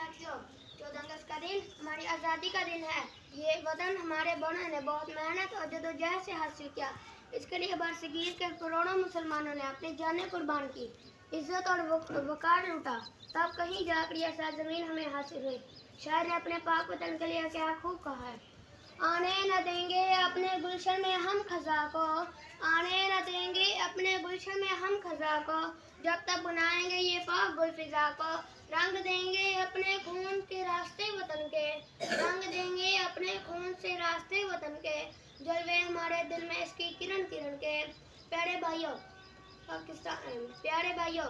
साथियों, 14 अगस्त का दिन हमारी आज़ादी का दिन है। ये वतन हमारे बड़ों ने बहुत मेहनत और जदोजहद से हासिल किया। इसके लिए बरसगीर के करोड़ों मुसलमानों ने अपनी जानें कुर्बान की, इज्जत और वकार लूटा, तब कहीं जाकर यह सरजमीन हमें हासिल हुई। शायर ने अपने पाक वतन के लिए क्या खूब कहा है। आने न देंगे अपने गुलशन में हम खजा को, आने न देंगे अपने गुलशन में हम खजा को, जब तक बनाएंगे ये पाक गुलफिजा को। रंग देंगे अपने खून के रास्ते वतन के, रंग देंगे अपने खून से रास्ते वतन के, जलवे हमारे दिल में इसकी किरण किरण के। प्यारे भाइयों,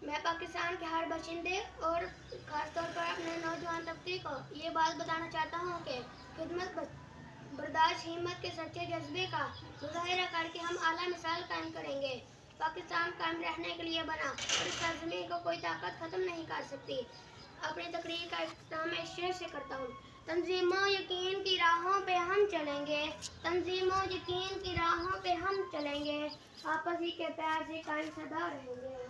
मैं पाकिस्तान के हर बाशिंदे और ख़ासतौर पर अपने नौजवान तबके को ये बात बताना चाहता हूँ कि खिदमत बर्दाश्त हिम्मत के सच्चे जज्बे का मुजाहिरा करके हम आला मिसाल कायम करेंगे। पाकिस्तान कायम रहने के लिए बना और इस सरजमीन को कोई ताकत ख़त्म नहीं कर सकती। अपनी तकरीर का इख्तिताम मैं इस शेर से करता हूँ। तंजीमों यकीन की राहों पे हम चलेंगे, तंजीमों यकीन की राहों पे हम चलेंगे, आपस ही के प्यार से कायम सदा रहेंगे।